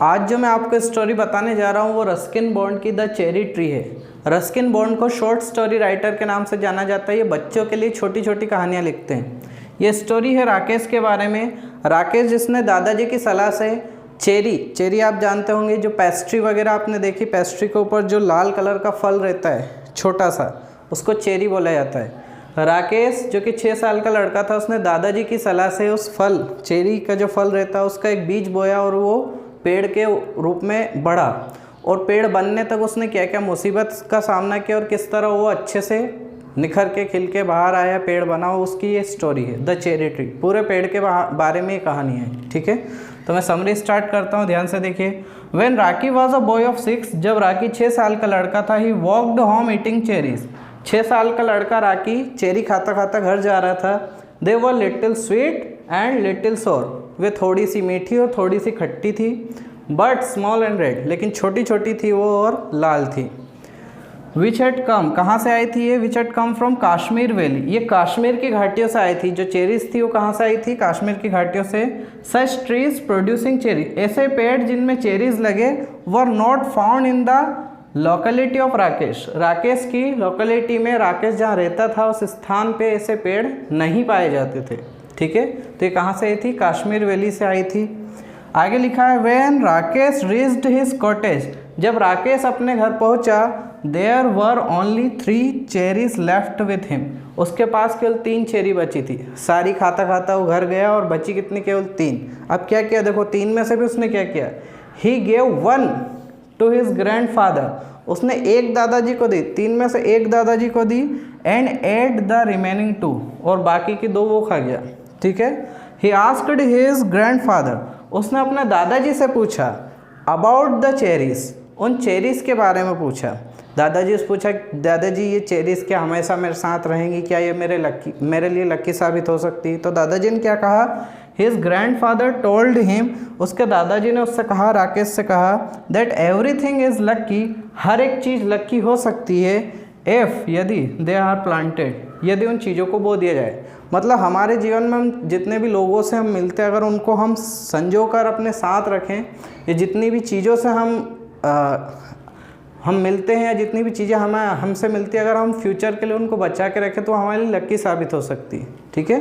आज जो मैं आपको स्टोरी बताने जा रहा हूँ वो रस्किन बॉन्ड की द चेरी ट्री है। रस्किन बॉन्ड को शॉर्ट स्टोरी राइटर के नाम से जाना जाता है। ये बच्चों के लिए छोटी छोटी कहानियाँ लिखते हैं। ये स्टोरी है राकेश के बारे में। राकेश जिसने दादाजी की सलाह से चेरी आप जानते होंगे, जो पेस्ट्री वगैरह आपने देखी, पेस्ट्री के ऊपर जो लाल कलर का फल रहता है छोटा सा, उसको चेरी बोला जाता है। राकेश जो कि 6 साल का लड़का था, उसने दादाजी की सलाह से उस फल चेरी का जो फल रहता है उसका एक बीज बोया और वो पेड़ के रूप में बढ़ा। और पेड़ बनने तक उसने क्या क्या मुसीबत का सामना किया और किस तरह वो अच्छे से निखर के खिल के बाहर आया, पेड़ बना, उसकी ये स्टोरी है द चेरी ट्री। पूरे पेड़ के बारे में ये कहानी है। ठीक है, तो मैं समरी स्टार्ट करता हूँ, ध्यान से देखिए। When Raki was a boy of 6, जब राकी 6 साल का लड़का था, he walked home eating cherries. 6 साल का लड़का राकी चेरी खाता खाता घर जा रहा था। They were little sweet and little sour, वे थोड़ी सी मीठी और थोड़ी सी खट्टी थी। बट स्मॉल एंड रेड, लेकिन छोटी छोटी थी वो और लाल थी। विच हैड कम, कहाँ से आई थी ये? Which had come from Kashmir valley, ये कश्मीर की घाटियों से आई थी। जो चेरीज थी वो कहाँ से आई थी? कश्मीर की घाटियों से। सच ट्रीज प्रोड्यूसिंग चेरी, ऐसे पेड़ जिनमें चेरीज लगे, were not found in the locality of Rakesh. Rakesh की लोकेलिटी में, राकेश जहाँ रहता था उस स्थान पे ऐसे पेड़ नहीं पाए जाते थे। ठीक है, तो ये कहाँ से आई थी? कश्मीर वैली से आई थी। आगे लिखा है when Rakesh reached his cottage, जब राकेश अपने घर पहुंचा, there were only 3 cherries left with him, उसके पास केवल 3 चेरी बची थी। सारी खाता खाता वो घर गया और बची कितनी? केवल 3। अब क्या किया देखो, 3 में से भी उसने क्या किया? He gave 1 to his grandfather, उसने एक दादाजी को दी, 3 में से एक दादाजी को दी। एंड एट द रिमेनिंग 2, और बाकी की 2 वो खा गया। ठीक है, ही आस्क्ड हिज ग्रैंडफादर, उसने अपने दादाजी से पूछा अबाउट द चेरीज, उन चेरीज के बारे में पूछा। दादाजी से पूछा, दादाजी ये चेरीज क्या हमेशा मेरे साथ रहेंगी? क्या ये मेरे लिए लक्की साबित हो सकती? तो दादाजी ने क्या कहा? हिज ग्रैंडफादर टोल्ड हिम, उसके दादाजी ने उससे कहा, राकेश से कहा, दैट एवरीथिंग इज लक्की, हर एक चीज़ लक्की हो सकती है, इफ, यदि, दे आर प्लांटेड, यदि उन चीज़ों को बो दिया जाए। मतलब हमारे जीवन में हम जितने भी लोगों से हम मिलते हैं, अगर उनको हम संजो कर अपने साथ रखें, या जितनी भी चीज़ों से हम मिलते हैं, या जितनी भी चीज़ें हमसे मिलती है, अगर हम फ्यूचर के लिए उनको बचा के रखें तो हमारे लिए लक्की साबित हो सकती है। ठीक है,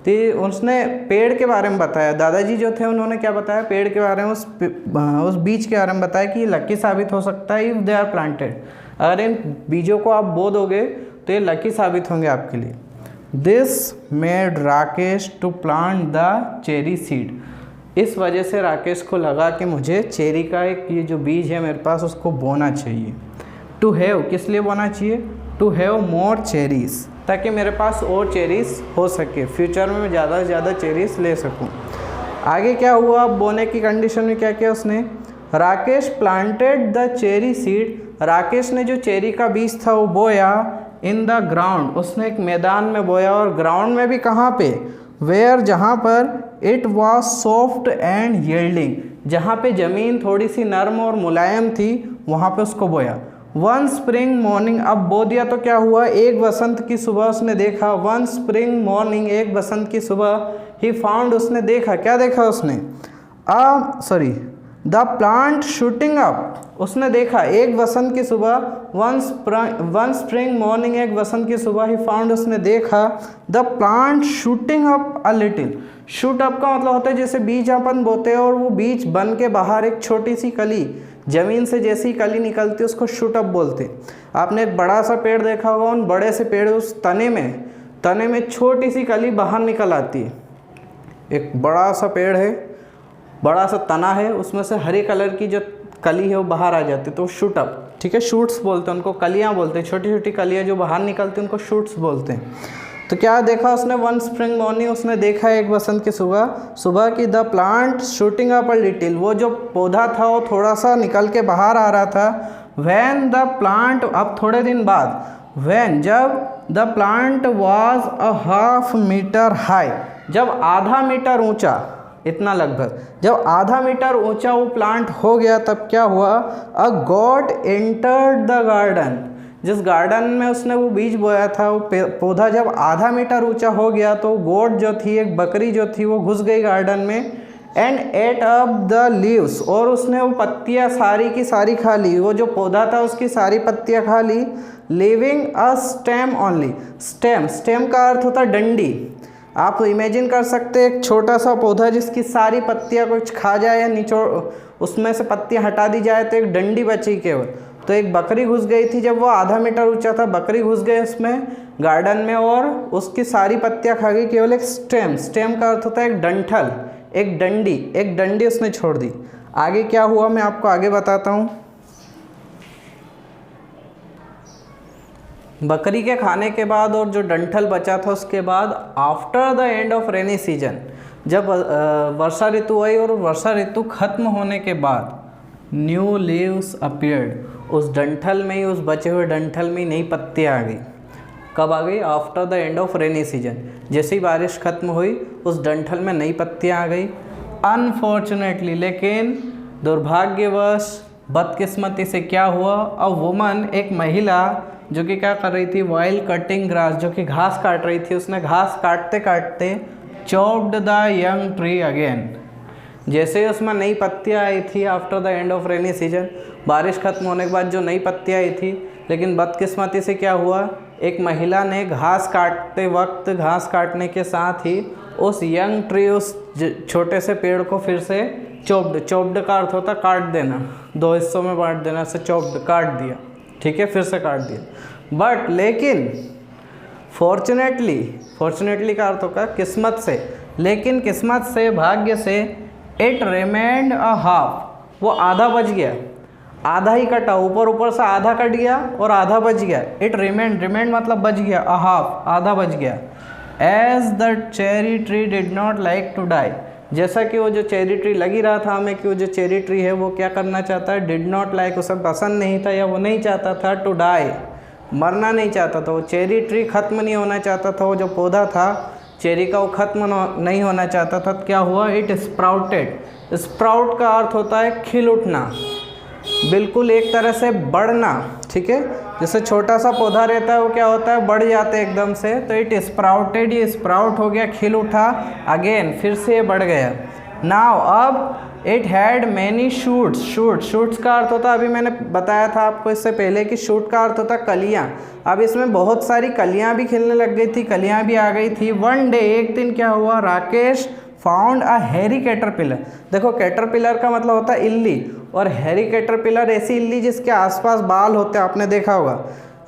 तो उसने पेड़ के बारे में बताया। दादाजी जो थे उन्होंने क्या बताया? पेड़ के बारे में, उस बीज के बारे में बताया कि ये लक्की साबित हो सकता है इफ़ दे आर प्लांटेड, अगर इन बीजों को आप बो दोगे तो ये लकी साबित होंगे आपके लिए। This made Rakesh to plant the cherry seed, इस वजह से राकेश को लगा कि मुझे चेरी का एक ये जो बीज है मेरे पास उसको बोना चाहिए। टू हैव, किस लिए बोना चाहिए? टू हैव मोर चेरीज, ताकि मेरे पास और चेरीज हो सके, फ्यूचर में मैं ज़्यादा से ज़्यादा चेरीज ले सकूं। आगे क्या हुआ? बोने की कंडीशन में क्या किया उसने? Rakesh planted the cherry seed, Rakesh ने जो चेरी का बीज था वो बोया इन द ग्राउंड, उसने एक मैदान में बोया। और ग्राउंड में भी कहाँ पे? वेयर, जहाँ पर it was soft and yielding, जहाँ पे ज़मीन थोड़ी सी नरम और मुलायम थी, वहाँ पे उसको बोया। वन स्प्रिंग मॉर्निंग, अब बो दिया तो क्या हुआ? एक बसंत की सुबह उसने देखा। वन स्प्रिंग मॉर्निंग, एक बसंत की सुबह, ही फाउंड, उसने देखा। क्या देखा उसने? द प्लांट शूटिंग अप, उसने देखा एक बसंत की सुबह। वन स्प्रिंग मॉर्निंग, एक बसंत की सुबह, ही फाउंड, उसने देखा the plant shooting up a little. Shoot up का मतलब होता है जैसे बीज अपन बोते हैं और वो बीज बन के बाहर एक छोटी सी कली, जमीन से जैसी कली निकलती है उसको शूट अप बोलते हैं। आपने एक बड़ा सा पेड़ देखा होगा, उन बड़े से पेड़ उस तने में छोटी सी कली बाहर निकल आती है। एक बड़ा सा पेड़ है, बड़ा सा तना है, उसमें से हरे कलर की जो कली है वो बाहर आ जाती है, तो शूट अप। ठीक है, शूट्स बोलते हैं उनको, कलियां बोलते हैं, छोटी छोटी कलियां जो बाहर निकलती हैं उनको शूट्स बोलते हैं। तो क्या देखा उसने? वन स्प्रिंग मॉर्निंग, उसने देखा एक बसंत की सुबह की, the plant shooting up a little, वो जो पौधा था वो थोड़ा सा निकल के बाहर आ रहा था। व्हेन द प्लांट, अब थोड़े दिन बाद, व्हेन, जब, the plant was a half meter high, जब आधा मीटर ऊंचा, इतना लगभग, जब आधा मीटर ऊंचा वो प्लांट हो गया, तब क्या हुआ? अ गॉड एंटर्ड द गार्डन, जिस गार्डन में उसने वो बीज बोया था, वो पौधा जब आधा मीटर ऊंचा हो गया तो गोट जो थी, एक बकरी जो थी, वो घुस गई गार्डन में। And ate up the leaves, और उसने वो पत्तियाँ सारी की सारी खा ली, वो जो पौधा था उसकी सारी पत्तियाँ खा ली, living a stem only. Stem, stem का अर्थ होता है डंडी। आप इमेजिन कर सकते हैं एक छोटा सा पौधा जिसकी सारी पत्तियाँ कुछ खा जाए या निचोड़ उसमें से पत्तियाँ हटा दी जाए तो एक डंडी बची केवल। तो एक बकरी घुस गई थी, जब वो आधा मीटर ऊंचा था, बकरी घुस गई उसमें गार्डन में और उसकी सारी पत्तियाँ खा गई, केवल एक स्टेम। स्टेम का अर्थ होता है एक डंठल, एक डंडी, एक डंडी उसने छोड़ दी। आगे क्या हुआ मैं आपको आगे बताता हूँ। बकरी के खाने के बाद और जो डंठल बचा था उसके बाद, after the end of rainy season, जब वर्षा ऋतु आई और वर्षा ऋतु खत्म होने के बाद न्यू लीव्स अपीयर्ड, उस डंठल में ही, उस बचे हुए डंठल में ही नई पत्तियाँ आ गई। कब आ गई? After the end of rainy season, जैसे ही बारिश खत्म हुई उस डंठल में नई पत्तियाँ आ गई। अनफॉर्चुनेटली, लेकिन दुर्भाग्यवश, बदकिस्मती से क्या हुआ, अ वुमन, एक महिला जो कि क्या कर रही थी, वाइल कटिंग ग्रास, जो कि घास काट रही थी, उसने घास काटते काटते chopped the young tree again. जैसे उसमें नई पत्तियाँ आई थी after the end of rainy season, बारिश खत्म होने के बाद जो नई पत्तियाँ आई थी, लेकिन बदकिस्मती से क्या हुआ, एक महिला ने घास काटते वक्त, घास काटने के साथ ही उस यंग ट्री, उस छोटे से पेड़ को फिर से चॉप्ड, चॉप्ड का अर्थ होता काट देना, दो हिस्सों में बांट देना, से चॉप्ड, काट दिया, ठीक है, फिर से काट दिया। बट लेकिन फॉर्चुनेटली, फॉर्चुनेटली का अर्थ होगा किस्मत से, लेकिन किस्मत से, भाग्य से, इट रिमेंड अ हाफ, वो आधा बच गया, आधा ही कटा, ऊपर ऊपर से आधा कट गया और आधा बच गया। इट रिमेंड, रिमेंड मतलब बच गया, अ हाफ, आधा बच गया। As the cherry tree did not like to die, जैसा कि वो जो चेरी ट्री लगी रहा था हमें कि वो जो चेरी ट्री है वो क्या करना चाहता है, डिड नॉट लाइक, उसे पसंद नहीं था या वो नहीं चाहता था, टू डाई, मरना नहीं चाहता था। वो चेरी ट्री खत्म नहीं होना चाहता था, वो जो पौधा था चेरी का वो खत्म नहीं होना चाहता था। क्या हुआ? इट स्प्राउटेड, स्प्राउट का अर्थ होता है खिल उठना, बिल्कुल एक तरह से बढ़ना, ठीक है, जैसे छोटा सा पौधा रहता है वो क्या होता है, बढ़ जाते हैं एकदम से, तो इट स्प्राउटेड, ये स्प्राउट हो गया, खिल उठा, अगेन, फिर से ये बढ़ गया। नाउ, अब it had many shoots, shoots का अर्थ होता है, अभी मैंने बताया था आपको इससे पहले कि शूट का अर्थ होता है कलियाँ। अब इसमें बहुत सारी कलियाँ भी खिलने लग गई थी, कलियाँ भी आ गई थी। वन डे, एक दिन क्या हुआ, Rakesh found a Harry caterpillar. देखो कैटरपिलर का मतलब होता है इल्ली, और हैरी कैटरपिलर ऐसी इल्ली जिसके आसपास बाल होते हैं, आपने देखा होगा,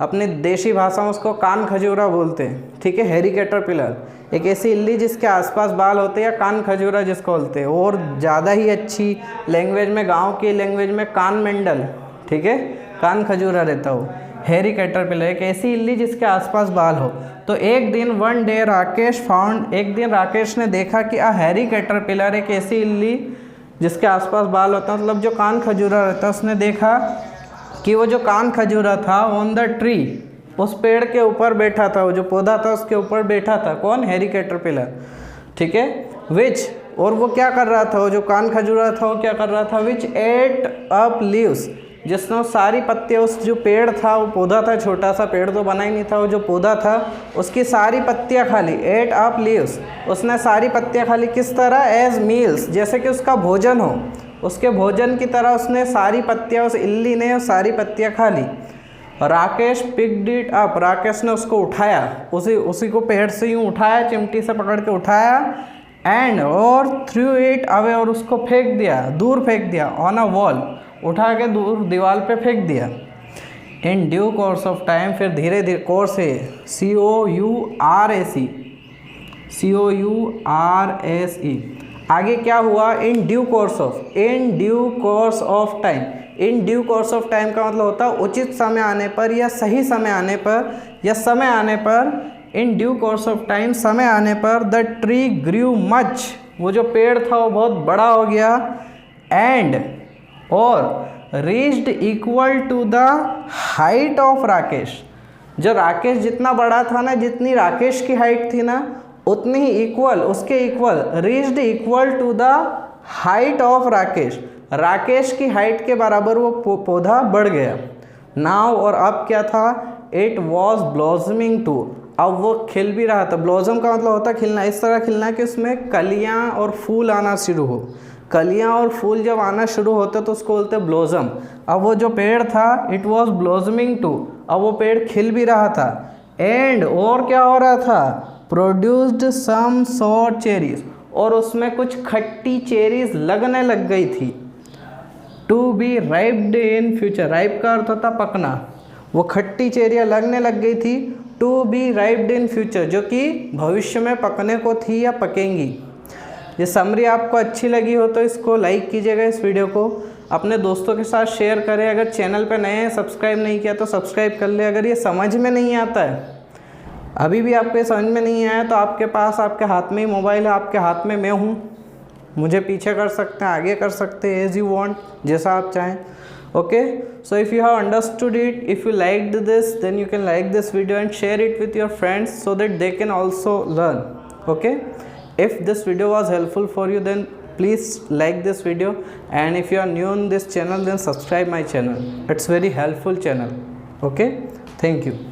अपनी देशी भाषा में उसको कान खजूरा बोलते हैं, ठीक है। हैरी कैटरपिलर एक ऐसी इल्ली जिसके आसपास बाल होते हैं, या कान खजूरा जिसको बोलते हैं, और ज़्यादा ही अच्छी लैंग्वेज में, गांव की लैंग्वेज में कान मेंडल, ठीक है, कान खजूरा रहता हो। हैरी कैटरपिलर एक ऐसी इल्ली जिसके आसपास बाल हो। तो एक दिन, वन डे राकेश फाउंड, एक दिन राकेश ने देखा कि हैरी कैटरपिलर एक ऐसी इल्ली जिसके आसपास बाल होता है, मतलब जो कान खजूरा रहता है, उसने देखा कि वो जो कान खजूरा था ऑन द ट्री, उस पेड़ के ऊपर बैठा था, वो जो पौधा था उसके ऊपर बैठा था। कौन? हैरी कैटरपिलर, ठीक है। विच, और वो क्या कर रहा था, वो जो कान खजूरा था वो क्या कर रहा था, विच एट अप लीव्स, जिसने सारी पत्तियाँ, उस जो पेड़ था, वो पौधा था, छोटा सा पेड़ तो बना ही नहीं था, वो जो पौधा था उसकी सारी पत्तियाँ खा ली। एट अप लीव्स, उसने सारी पत्तियाँ खा ली, किस तरह, एज मील्स, जैसे कि उसका भोजन हो, उसके भोजन की तरह उसने सारी पत्तियाँ, उस इल्ली ने सारी पत्तियाँ खा ली। Rakesh picked it up, Rakesh ने उसको उठाया, उसी को पेड़ से यूँ उठाया, चिमटी से पकड़ के उठाया, एंड और थ्रू इट अवे, और उसको फेंक दिया, दूर फेंक दिया, ऑन अ वॉल, उठा के दूर दीवार पे फेंक दिया। In due course of time, फिर धीरे धीरे, कोर्स है COURSE, आगे क्या हुआ, in due course of, in due course of time, in due course of time का मतलब होता है उचित समय आने पर, या सही समय आने पर, या समय आने पर। In due course of time, समय आने पर, द ट्री ग्रू मच, वो जो पेड़ था वो बहुत बड़ा हो गया, एंड, और reached equal to the height of Rakesh, जो राकेश जितना बड़ा था ना, जितनी राकेश की हाइट थी ना, उतनी ही इक्वल, उसके equal, reached equal to the height of Rakesh, Rakesh की हाइट के बराबर वो पौधा बढ़ गया। नाउ, और अब क्या था, इट वॉज ब्लॉसमिंग टू, अब वो खिल भी रहा था। ब्लॉसम का मतलब होता है खिलना, इस तरह खिलना कि उसमें कलियां और फूल आना शुरू हो। कलियां और फूल जब आना शुरू होते तो उसको बोलते ब्लॉसम। अब वो जो पेड़ था इट वॉज ब्लॉसमिंग टू, अब वो पेड़ खिल भी रहा था। एंड और क्या हो रहा था, प्रोड्यूस्ड सम सॉर चेरीज, और उसमें कुछ खट्टी चेरीज लगने लग गई थी। To be riped in future, ripe का अर्थ होता पकना, वो खट्टी चेरियाँ लगने लग गई थी। To be riped in future, जो कि भविष्य में पकने को थी या पकेंगी। ये समरी आपको अच्छी लगी हो तो इसको लाइक कीजिएगा, इस वीडियो को अपने दोस्तों के साथ शेयर करें। अगर चैनल पर नए हैं, सब्सक्राइब नहीं किया तो सब्सक्राइब कर ले। अगर ये समझ में नहीं आता है, अभी भी आपको ये समझ में नहीं आया, तो आपके पास आपके हाथ में ही मोबाइल है, आपके हाथ में मैं हूँ, मुझे पीछे कर सकते हैं, आगे कर सकते हैं, एज यू वांट, जैसा आप चाहें। Okay, so if you have understood it, if you liked this, then you can like this video and share it with your friends so that they can also learn. Okay, if this video was helpful for you, then please like this video, and if you are new in this channel, then subscribe my channel. It's very helpful channel. Okay, thank you.